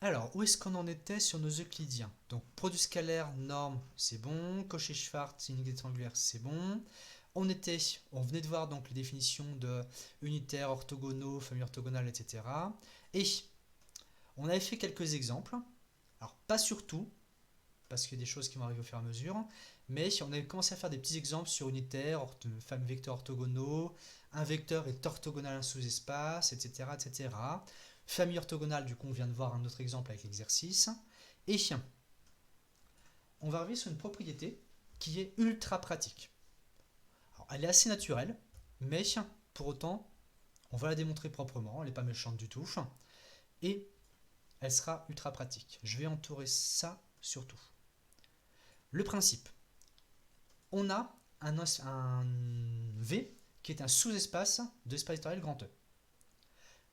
Alors, où est-ce qu'on en était sur nos euclidiens? Donc, produit scalaire, norme, c'est bon. Cauchy-Schwarz, inégalité triangulaire, c'est bon. On venait de voir donc les définitions de unitaires, orthogonaux, famille orthogonale, etc. Et on avait fait quelques exemples. Alors, pas sur tout, parce qu'il y a des choses qui vont arriver au fur et à mesure, mais on avait commencé à faire des petits exemples sur unitaires, famille vecteurs orthogonaux, un vecteur est orthogonal à un sous-espace, etc., etc. Famille orthogonale, du coup, on vient de voir un autre exemple avec l'exercice. Et on va arriver sur une propriété qui est ultra pratique. Alors, elle est assez naturelle, mais pour autant, on va la démontrer proprement, elle n'est pas méchante du tout, et elle sera ultra pratique. Je vais entourer ça surtout. Le principe, on a un V qui est un sous-espace de l'espace vectoriel grand E.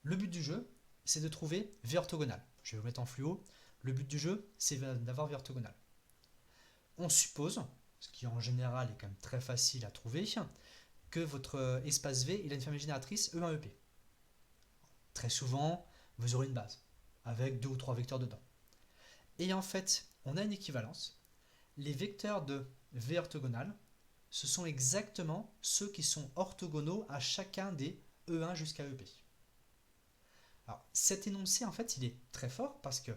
Le but du jeu, c'est de trouver V orthogonal. Je vais vous mettre en fluo. Le but du jeu, c'est d'avoir V orthogonal. On suppose, ce qui en général est quand même très facile à trouver, que votre espace V il a une famille génératrice E1EP. Très souvent, vous aurez une base avec 2 ou 3 vecteurs dedans. Et en fait, on a une équivalence. Les vecteurs de V orthogonal, ce sont exactement ceux qui sont orthogonaux à chacun des E1 jusqu'à EP. Alors, cet énoncé, en fait, il est très fort parce que,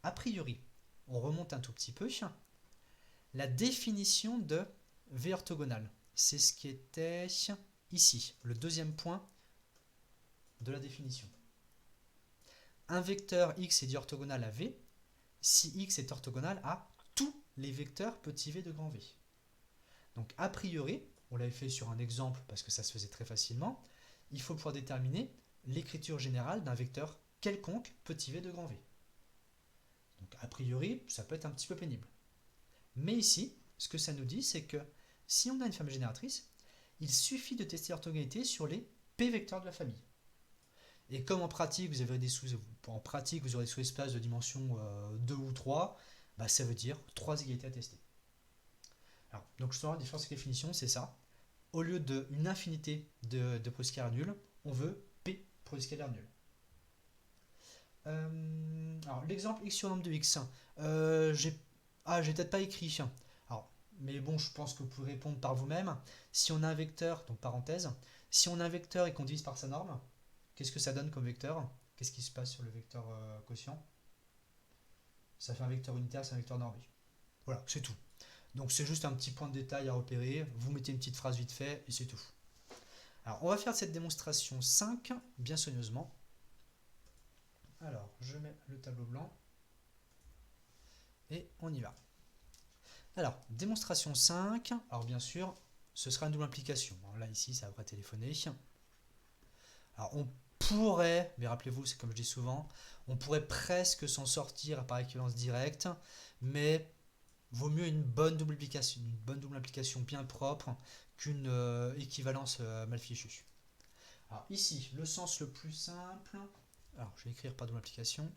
a priori, on remonte un tout petit peu, la définition de V orthogonal, c'est ce qui était ici, le deuxième point de la définition. Un vecteur x est dit orthogonal à V si x est orthogonal à tous les vecteurs petit v de grand V. Donc a priori, on l'avait fait sur un exemple parce que ça se faisait très facilement, il faut pouvoir déterminer l'écriture générale d'un vecteur quelconque petit v de grand V. Donc a priori, ça peut être un petit peu pénible. Mais ici, ce que ça nous dit, c'est que si on a une famille génératrice, il suffit de tester l'orthogonalité sur les p vecteurs de la famille. Et comme en pratique, vous aurez des sous-espaces de dimension 2 ou 3, bah, ça veut dire 3 égalités à tester. Alors, donc justement, la différence avec définition, c'est ça. Au lieu d'une infinité de produits scalaires nuls, on veut p produits scalaires nuls. Alors, l'exemple x sur nombre de x. J'ai peut-être pas écrit. Alors, mais bon, je pense que vous pouvez répondre par vous-même. Si on a un vecteur, donc parenthèse, si on a un vecteur et qu'on divise par sa norme, qu'est-ce que ça donne comme vecteur? Qu'est-ce qui se passe sur le vecteur quotient? Ça fait un vecteur unitaire, c'est un vecteur normé. Voilà, c'est tout. Donc c'est juste un petit point de détail à repérer. Vous mettez une petite phrase vite fait et c'est tout. Alors, on va faire cette démonstration 5 bien soigneusement. Alors, je mets le tableau blanc et on y va. Alors, démonstration 5. Alors, bien sûr, ce sera une double implication. Alors, là, ici, ça va pas téléphoner. Alors, on pourrait, mais rappelez-vous, c'est comme je dis souvent, on pourrait presque s'en sortir par équivalence directe, mais vaut mieux une bonne double implication bien propre qu'une équivalence mal fichue. Alors ici, le sens le plus simple, alors je vais écrire par double application.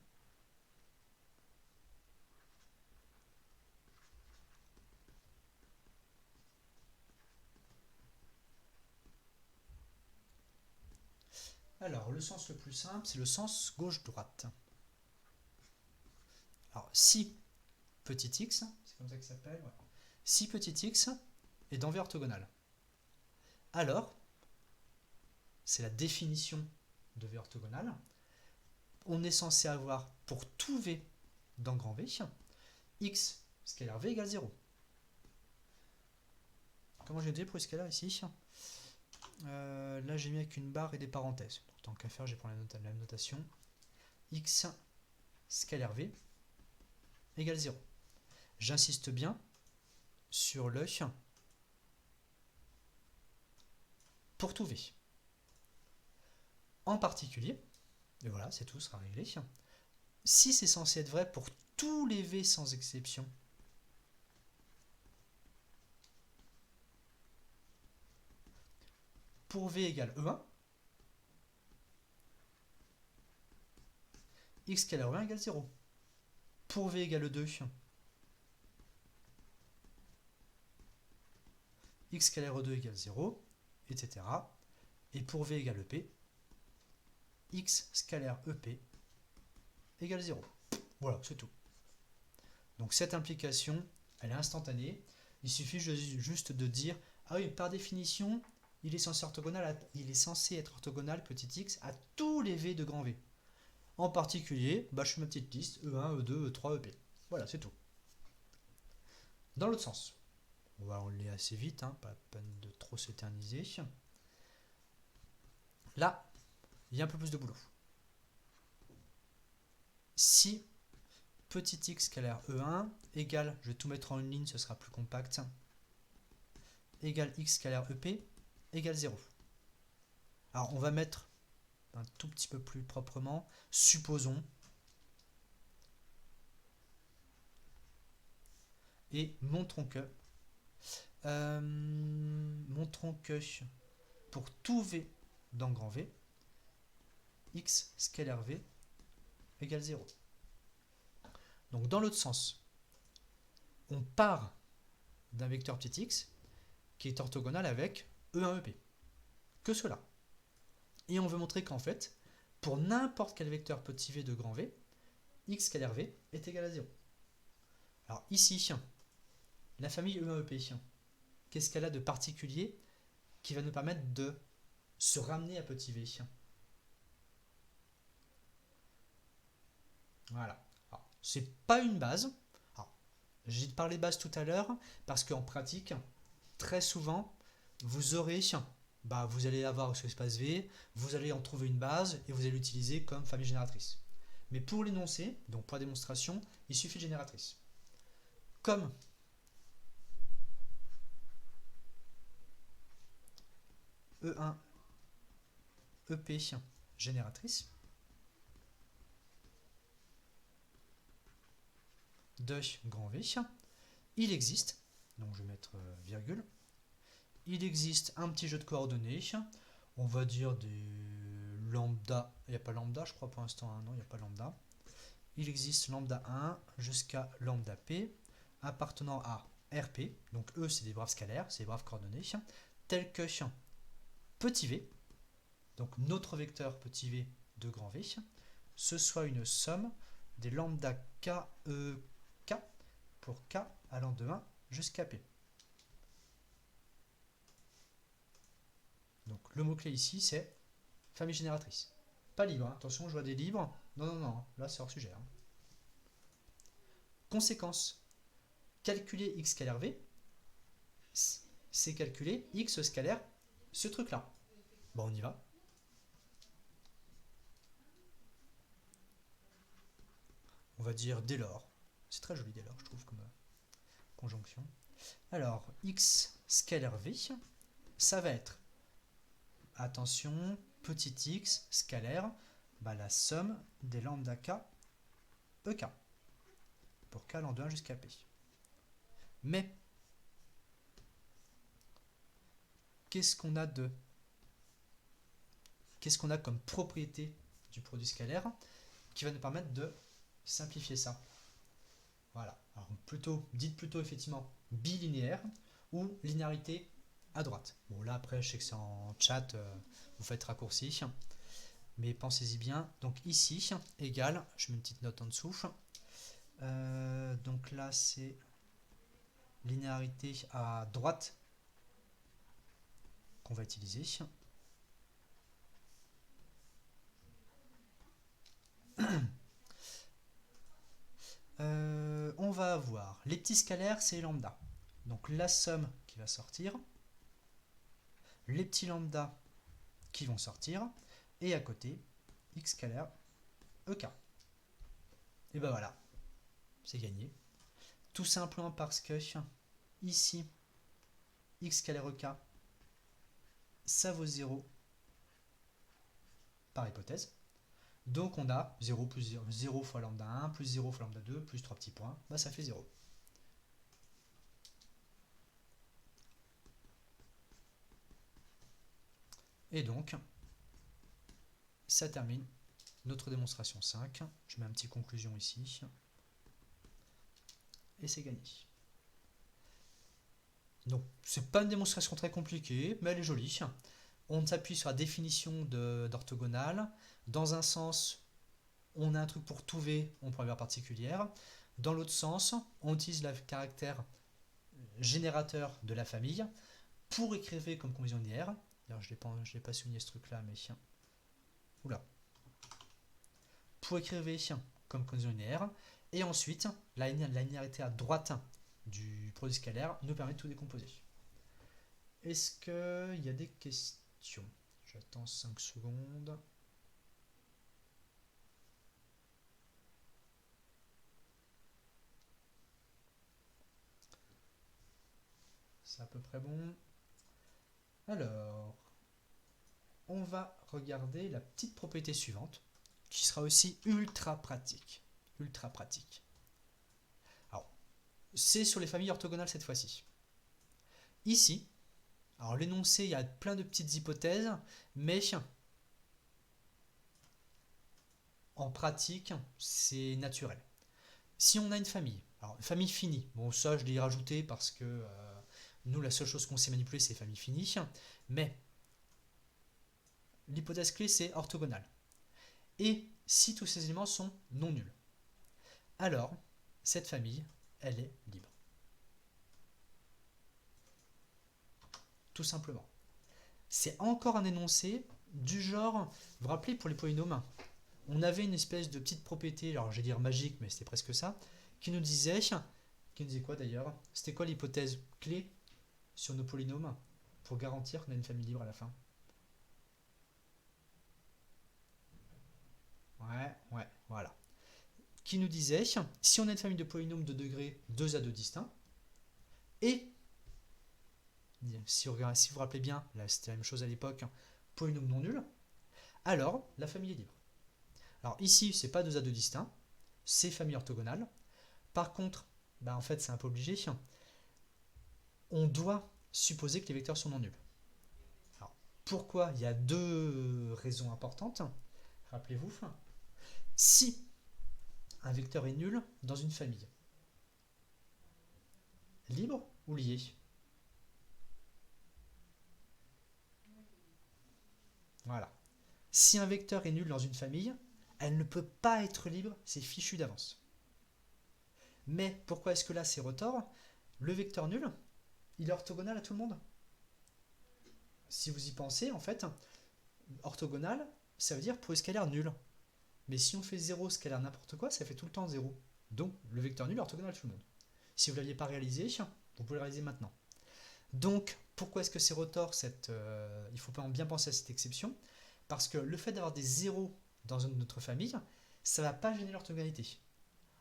Alors le sens le plus simple, c'est le sens gauche-droite. Alors si petit x, c'est comme ça qu'il s'appelle, ouais. Si petit x est dans V orthogonal, alors, c'est la définition de V orthogonal, on est censé avoir pour tout V dans grand V, x scalaire V égale 0. Comment j'ai dit pour les scalaires ici? Là j'ai mis avec une barre et des parenthèses. Donc, tant qu'à faire, je vais prendre la même notation. X scalaire V égale 0. J'insiste bien sur le pour tout V. En particulier, et voilà, c'est tout, sera réglé. Si c'est censé être vrai pour tous les V sans exception, pour V égale E1, x scalaire E1 égale 0. Pour V égale E2, x scalaire E2 égale 0, etc. Et pour V égale EP, x scalaire EP égale 0. Voilà, c'est tout. Donc cette implication, elle est instantanée. Il suffit juste de dire, ah oui, par définition, il est censé être orthogonal, petit x, à tous les v de grand V. En particulier, je fais ma petite liste, E1, E2, E3, EP. Voilà, c'est tout. Dans l'autre sens, on va aller assez vite, pas la peine de trop s'éterniser. Là, il y a un peu plus de boulot. Si petit x scalaire E1 égale, je vais tout mettre en une ligne, ce sera plus compact, égale x scalaire EP égale 0. Alors on va mettre un tout petit peu plus proprement, supposons, et montrons que pour tout V dans grand V, x scalaire V égale 0. Donc dans l'autre sens, on part d'un vecteur petit x qui est orthogonal avec E1 EP. Que cela. Et on veut montrer qu'en fait, pour n'importe quel vecteur petit v de grand V, x scalaire V est égal à 0. Alors ici, la famille E1 EP, qu'est-ce qu'elle a de particulier qui va nous permettre de se ramener à petit v? Voilà. C'est pas une base. J'ai parlé base tout à l'heure parce qu'en pratique, très souvent, vous aurez, vous allez avoir ce espace V, vous allez en trouver une base et vous allez l'utiliser comme famille génératrice. Mais pour l'énoncer, donc pour la démonstration, il suffit de génératrice. Comme E1 EP génératrice de grand V, il existe, donc je vais mettre virgule, il existe un petit jeu de coordonnées, on va dire des lambda, il n'y a pas lambda je crois pour l'instant, non il n'y a pas lambda, il existe lambda 1 jusqu'à lambda p appartenant à RP, donc E c'est des braves scalaires, c'est des braves coordonnées, tels que petit v, donc notre vecteur petit v de grand V, ce soit une somme des lambda k, k pour k allant de 1 jusqu'à p. Donc le mot-clé ici c'est famille génératrice. Pas libre, attention je vois des libres. Non, là c'est hors sujet. Conséquence, calculer x scalaire v, c'est calculer x scalaire ce truc-là. Bon, on y va. On va dire dès lors. C'est très joli dès lors, je trouve, comme conjonction. Alors, x scalaire v, ça va être, attention, petit x scalaire, la somme des lambda k, ek, pour k allant de 1 jusqu'à p. Mais, qu'est-ce qu'on a comme propriété du produit scalaire qui va nous permettre de simplifier ça? Voilà. Alors dites plutôt effectivement bilinéaire ou linéarité à droite. Bon là après je sais que c'est en chat, vous faites raccourci, mais pensez-y bien. Donc ici égale, je mets une petite note en dessous. Donc là c'est linéarité à droite qu'on va utiliser. On va avoir les petits scalaires, c'est lambda. Donc la somme qui va sortir, les petits lambda qui vont sortir, et à côté, x scalaire ek. Et ben voilà, c'est gagné. Tout simplement parce que ici, x scalaire ek, ça vaut 0 par hypothèse. Donc on a 0 plus 0, 0 fois lambda 1, plus 0 fois lambda 2, plus 3 petits points, ça fait 0. Et donc, ça termine notre démonstration 5. Je mets un petit conclusion ici. Et c'est gagné. Donc, c'est pas une démonstration très compliquée, mais elle est jolie. On s'appuie sur la définition d'orthogonale. Dans un sens, on a un truc pour tout V, on prend une valeur particulière. Dans l'autre sens, on utilise le caractère générateur de la famille pour écrire V comme condition linéaire. D'ailleurs, je l'ai pas souligné ce truc-là, mais oula. Pour écrire V comme condition linéaire. Et ensuite, la linéarité à droite du produit scalaire nous permet de tout décomposer. Est-ce qu'il y a des questions? J'attends 5 secondes. C'est à peu près bon. Alors, on va regarder la petite propriété suivante, qui sera aussi ultra pratique. Ultra pratique. Alors, c'est sur les familles orthogonales cette fois-ci. Ici, alors l'énoncé, il y a plein de petites hypothèses, mais en pratique, c'est naturel. Si on a une famille, alors une famille finie, bon ça je l'ai rajouté parce que nous la seule chose qu'on sait manipuler c'est les familles finies, mais l'hypothèse clé c'est orthogonale. Et si tous ces éléments sont non nuls, alors cette famille, elle est libre. Tout simplement. C'est encore un énoncé du genre, vous vous rappelez pour les polynômes, on avait une espèce de petite propriété, alors je vais dire magique, mais c'était presque ça, qui nous disait quoi d'ailleurs? C'était quoi l'hypothèse clé sur nos polynômes pour garantir qu'on a une famille libre à la fin? Ouais, voilà. Qui nous disait, si on a une famille de polynômes de degré 2 à 2 distincts, et si vous vous rappelez bien, là c'était la même chose à l'époque, polynôme non nul, alors la famille est libre. Alors ici, c'est pas 2 à 2 distincts, c'est famille orthogonale. Par contre, en fait c'est un peu obligé, on doit supposer que les vecteurs sont non nuls. Alors, pourquoi? Il y a deux raisons importantes. Rappelez-vous, si un vecteur est nul dans une famille, libre ou lié? Voilà. Si un vecteur est nul dans une famille, elle ne peut pas être libre, c'est fichu d'avance. Mais pourquoi est-ce que là c'est retort? Le vecteur nul, il est orthogonal à tout le monde. Si vous y pensez, en fait, orthogonal, ça veut dire pour les scalaires nuls. Mais si on fait 0 scalaire n'importe quoi, ça fait tout le temps 0. Donc le vecteur nul est orthogonal à tout le monde. Si vous ne l'aviez pas réalisé, vous pouvez le réaliser maintenant. Donc pourquoi est-ce que c'est retort il faut bien penser à cette exception. Parce que le fait d'avoir des zéros dans notre famille, ça ne va pas gêner l'orthogonalité.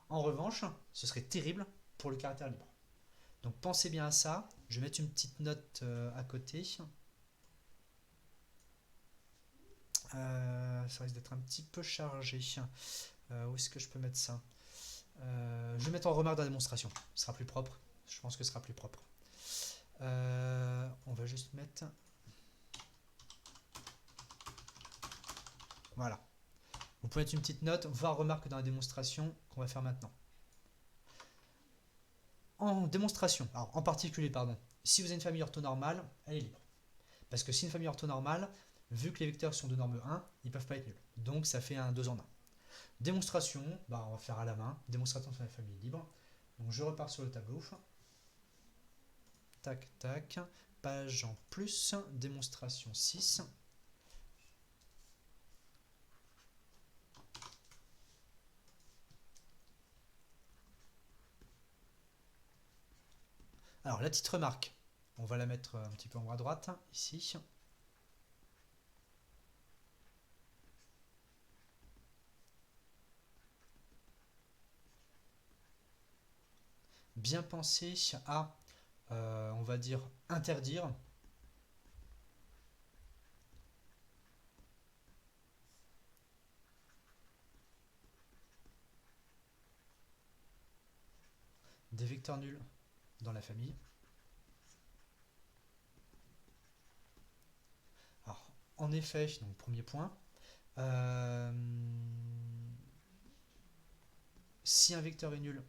En revanche, ce serait terrible pour le caractère libre. Donc pensez bien à ça. Je vais mettre une petite note à côté. Ça risque d'être un petit peu chargé. Où est-ce que je peux mettre ça? Je vais mettre en remarque dans la démonstration. Ce sera plus propre. Je pense que ce sera plus propre. On va juste mettre... Voilà. Vous pouvez mettre une petite note, voire remarque dans la démonstration qu'on va faire maintenant. En démonstration, alors en particulier, pardon, si vous avez une famille orthonormale, elle est libre. Parce que si une famille orthonormale, vu que les vecteurs sont de norme 1, ils ne peuvent pas être nuls. Donc ça fait un 2 en 1. Démonstration, on va faire à la main. Démonstration de la famille libre. Donc je repars sur le tableau. Tac, tac. Page en plus. Démonstration 6. Alors la petite remarque, on va la mettre un petit peu en haut à droite, ici. Bien penser à, on va dire, interdire des vecteurs nuls dans la famille. Alors, en effet, donc premier point, si un vecteur est nul,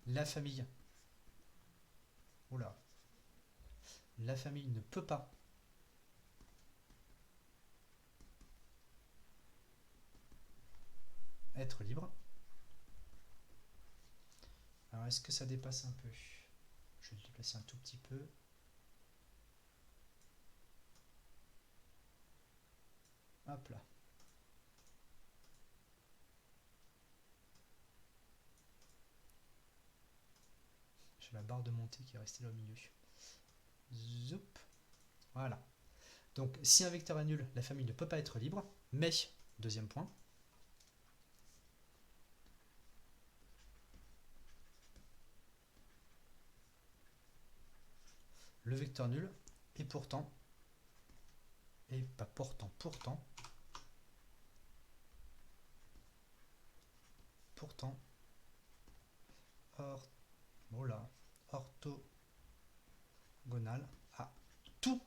la famille, la famille ne peut pas être libre. Alors, est-ce que ça dépasse un peu? Je vais le déplacer un tout petit peu. Hop là. J'ai la barre de montée qui est restée là au milieu. Zoup. Voilà. Donc, si un vecteur est nul, la famille ne peut pas être libre, mais, deuxième point, le vecteur nul est pourtant, et pas pourtant, pourtant, orthogonal à tous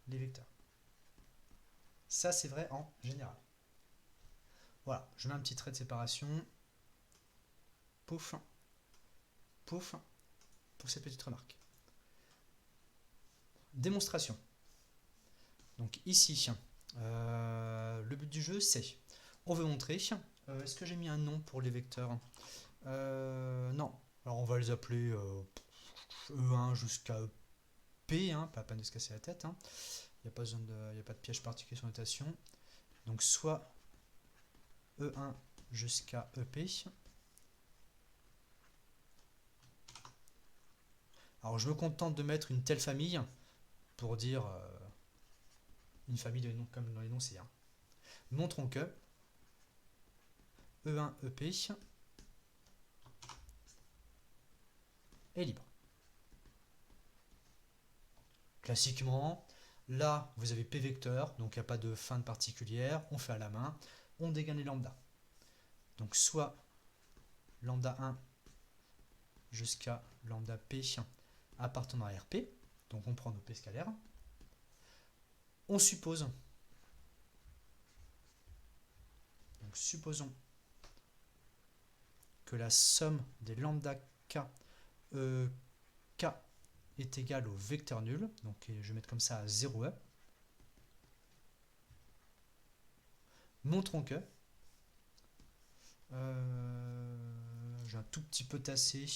les vecteurs. Ça, c'est vrai en général. Voilà, je mets un petit trait de séparation. Pouf, pouf, pour cette petite remarque. Démonstration. Donc ici, le but du jeu, c'est, on veut montrer, est-ce que j'ai mis un nom pour les vecteurs? Non. Alors on va les appeler E1 jusqu'à P, pas peine de se casser la tête. Il n'y a pas de piège particulier sur notation. Donc soit E1 jusqu'à EP. Alors je me contente de mettre une telle famille pour dire une famille de noms comme dans l'énoncé. Montrons que E1 EP est libre. Classiquement, là vous avez P vecteur, donc il n'y a pas de feinte particulière, on fait à la main, on dégaine les lambda. Donc soit lambda 1 jusqu'à lambda P appartenant à RP, donc on prend nos P scalaires. On suppose, donc supposons que la somme des lambda K, K est égale au vecteur nul, donc je vais mettre comme ça à 0e. Montrons que, j'ai un tout petit peu tassé,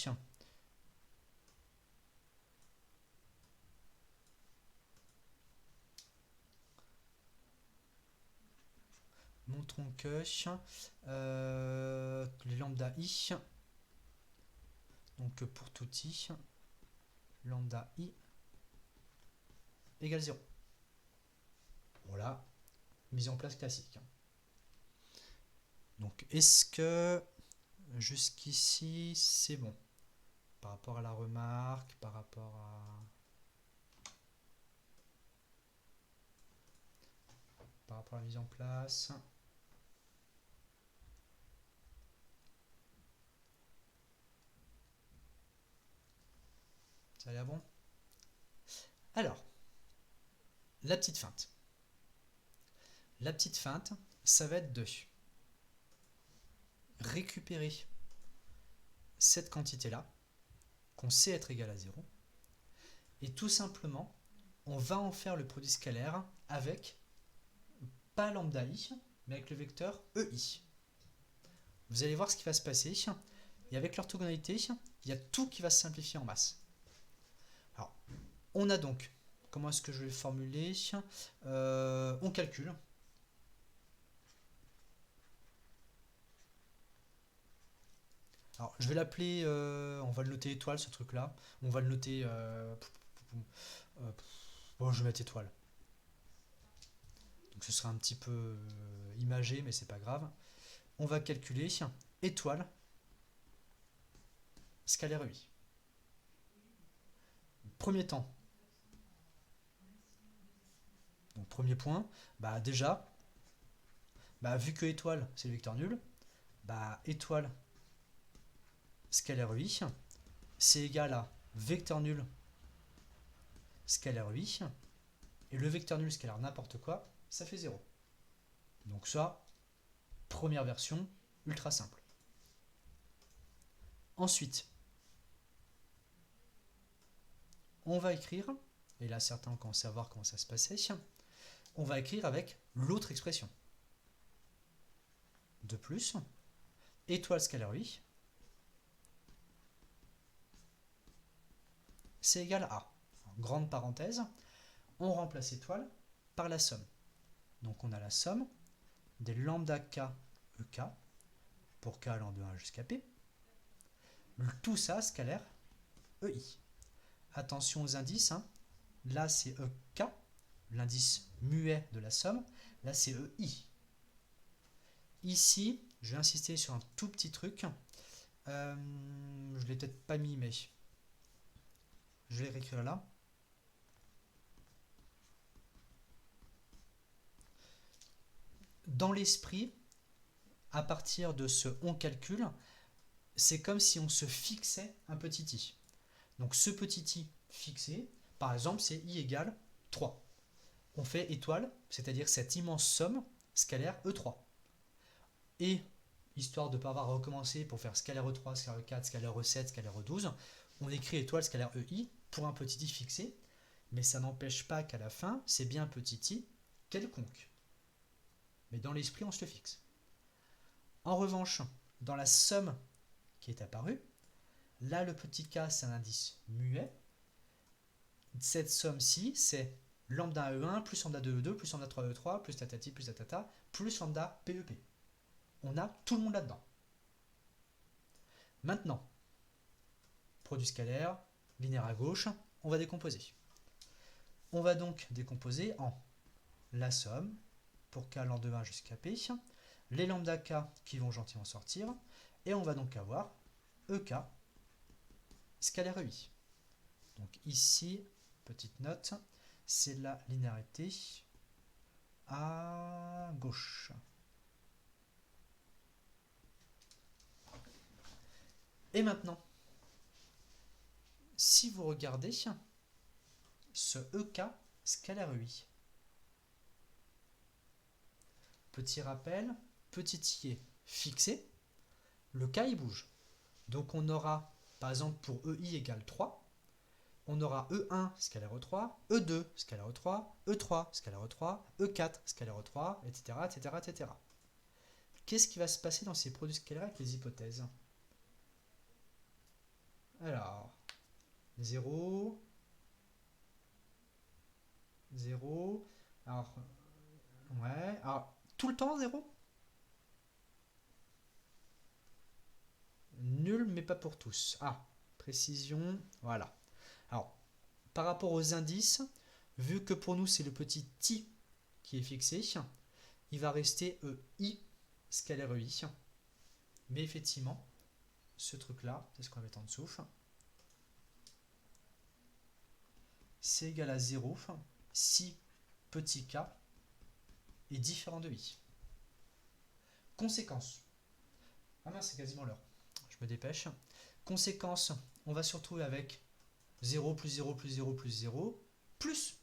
montrons que les lambda I, donc pour tout I, lambda I égale 0. Voilà, mise en place classique. Donc est-ce que jusqu'ici c'est bon par rapport à la remarque, par rapport à la mise en place? Ça a l'air bon? Alors, la petite feinte. La petite feinte, ça va être de récupérer cette quantité-là, qu'on sait être égale à 0, et tout simplement, on va en faire le produit scalaire avec, pas lambda i, mais avec le vecteur ei. Vous allez voir ce qui va se passer, et avec l'orthogonalité, il y a tout qui va se simplifier en masse. Alors, on a donc, comment est-ce que je vais le formuler? On calcule. Alors, je vais l'appeler, on va le noter étoile ce truc-là. On va le noter, bon, je vais mettre étoile. Donc ce sera un petit peu imagé, mais c'est pas grave. On va calculer étoile scalaire EI. Premier temps. Donc premier point, déjà, vu que étoile c'est le vecteur nul, étoile scalaire EI, c'est égal à vecteur nul scalaire EI, et le vecteur nul scalaire n'importe quoi, ça fait 0. Donc ça, première version, ultra simple. Ensuite, on va écrire, et là certains vont savoir comment ça se passait, on va écrire avec l'autre expression. de plus, étoile scalaire i, c'est égal à, en grande parenthèse, on remplace étoile par la somme. Donc on a la somme des lambda k ek, pour k allant de 1 jusqu'à p, tout ça scalaire ei. Attention aux indices, hein. Là c'est ek, l'indice muet de la somme, là c'est ei. Ici, je vais insister sur un tout petit truc, je ne l'ai peut-être pas mis, mais je vais réécrire là. Dans l'esprit, à partir de ce on calcule, c'est comme si on se fixait un petit i. Donc ce petit i fixé, par exemple, c'est i égale 3. On fait étoile, c'est-à-dire cette immense somme scalaire E3. Et, histoire de ne pas avoir recommencé pour faire scalaire E3, scalaire E4, scalaire E7, scalaire E12, on écrit étoile scalaire EI pour un petit i fixé, mais ça n'empêche pas qu'à la fin, c'est bien un petit i quelconque. Mais dans l'esprit, on se le fixe. En revanche, dans la somme qui est apparue, là, le petit k, c'est un indice muet. Cette somme-ci, c'est lambda E1 plus lambda 2E2 plus lambda 3E3 plus tatati plus tatata plus lambda PEP. On a tout le monde là-dedans. Maintenant, produit scalaire, linéaire à gauche, on va décomposer. On va donc décomposer en la somme, pour k allant de 1 jusqu'à p, les lambda k qui vont gentiment sortir, et on va donc avoir ek scalaire ei. Donc ici, petite note, c'est la linéarité à gauche. Et maintenant, si vous regardez ce ek scalaire ei, petit rappel, petit i est fixé, le k il bouge. Donc on aura, par exemple pour ei égale 3, on aura E1 scalaire E3, E2 scalaire E3, E3 scalaire E3, E4 scalaire E3, etc. etc., etc. Qu'est-ce qui va se passer dans ces produits scalaires avec les hypothèses? Alors, 0, 0, alors, ouais, alors, tout le temps 0? Nul, mais pas pour tous. Ah, précision, voilà. Alors, par rapport aux indices, vu que pour nous c'est le petit i qui est fixé, il va rester ei scalaire ei. Mais effectivement, ce truc-là, c'est ce qu'on va mettre en dessous, c'est égal à 0 si petit k est différent de i. Conséquence. Ah mince, c'est quasiment l'heure. Je me dépêche. Conséquence, on va se retrouver avec 0 plus 0 plus 0 plus 0 plus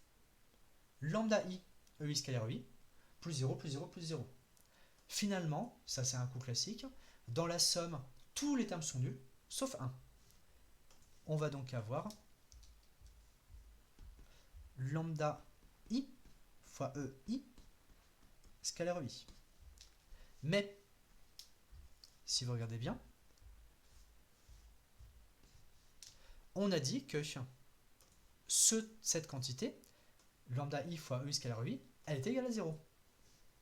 lambda i ei scalaire ei plus 0 plus 0 plus 0. Finalement, ça c'est un coup classique, dans la somme, tous les termes sont nuls, sauf 1. On va donc avoir lambda i fois ei scalaire ei. Mais, si vous regardez bien, on a dit que cette quantité, lambda i fois ei scalaire ei, elle est égale à 0.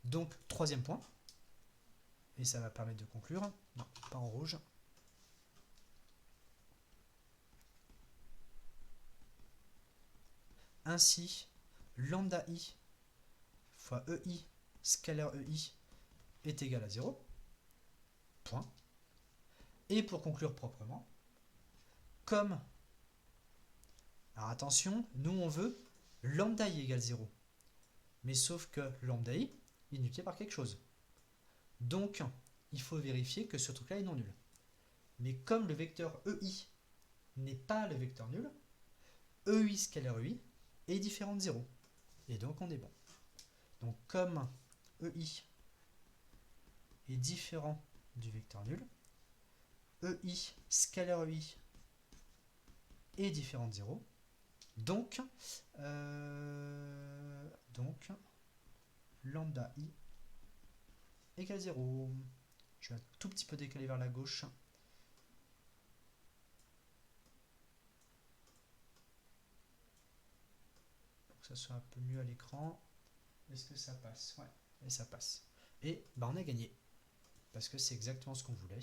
Donc, troisième point, et ça va permettre de conclure, non, pas en rouge. Ainsi, lambda i fois ei scalaire ei est égal à 0. Point. Et pour conclure proprement, comme, alors attention, nous on veut lambda i égale 0. Mais sauf que lambda i est multiplié par quelque chose. Donc, il faut vérifier que ce truc-là est non nul. Mais comme le vecteur ei n'est pas le vecteur nul, ei scalaire ei est différent de 0. Et donc on est bon. Donc comme ei est différent du vecteur nul, ei scalaire ei est différent de 0. Donc lambda i égale 0. Je vais un tout petit peu décaler vers la gauche. Pour que ça soit un peu mieux à l'écran. Est-ce que ça passe? Ouais, et ça passe. Et bah on a gagné. Parce que c'est exactement ce qu'on voulait.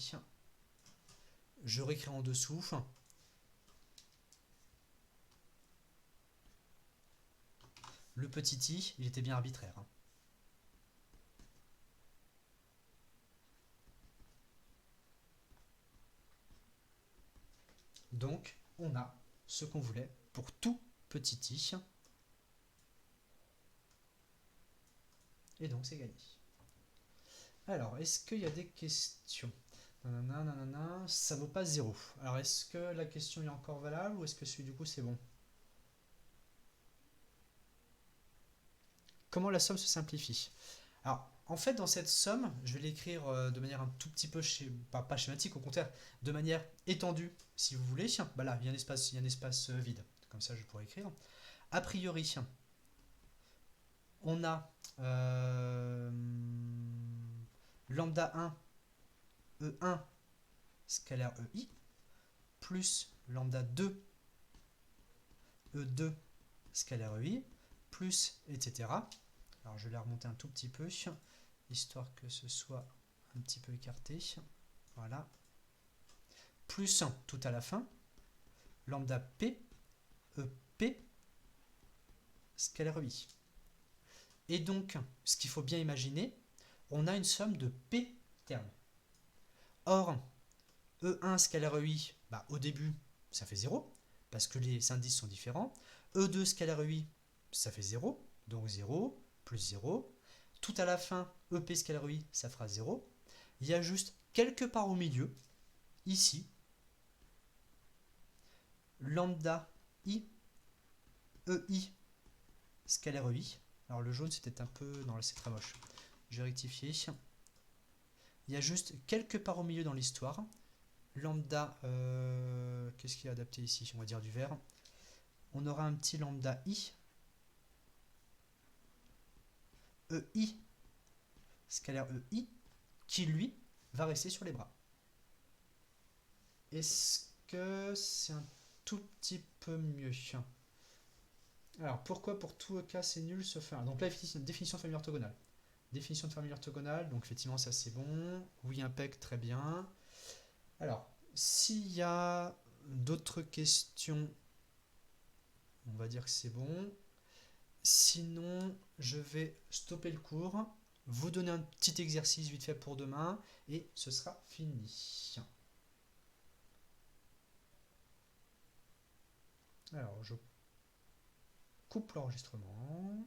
Je réécris en dessous. Le petit i, il était bien arbitraire. Donc, on a ce qu'on voulait pour tout petit i. Et donc, c'est gagné. Alors, est-ce qu'il y a des questions? Nanana, nanana, ça vaut pas 0. Alors, est-ce que la question est encore valable ou est-ce que celui du coup, c'est bon? Comment la somme se simplifie? Alors, en fait, dans cette somme, je vais l'écrire de manière un tout petit peu, pas schématique, au contraire, de manière étendue, si vous voulez. Bah là, il y a un espace vide. Comme ça, je pourrais écrire. A priori, on a lambda 1, E1, scalaire EI, plus lambda 2, E2, scalaire EI, plus, etc. Alors, je vais la remonter un tout petit peu, histoire que ce soit un petit peu écarté. Voilà. Plus tout à la fin, lambda P, EP, scalaire I. Et donc, ce qu'il faut bien imaginer, on a une somme de P termes. Or, E1 scalaire I, bah, au début, ça fait 0, parce que les indices sont différents. E2 scalaire I, ça fait 0, donc 0, plus 0. Tout à la fin, EP scalaire I, ça fera 0. Il y a juste quelque part au milieu, ici, lambda I, EI, scalaire EI. Alors le jaune, c'était un peu... Non, là, c'est très moche. Je vais rectifier. Il y a juste quelque part au milieu dans l'histoire. Lambda... qu'est-ce qui est adapté ici? On va dire du vert. On aura un petit lambda I. EI, scalaire EI, qui lui va rester sur les bras. Est-ce que c'est un tout petit peu mieux? Alors pourquoi pour tout cas c'est nul sauf 1? Donc la définition de famille orthogonale. Définition de famille orthogonale, donc effectivement ça c'est bon. Oui, impec, très bien. Alors, s'il y a d'autres questions, on va dire que c'est bon. Sinon, je vais stopper le cours, vous donner un petit exercice vite fait pour demain, et ce sera fini. Alors, je coupe l'enregistrement.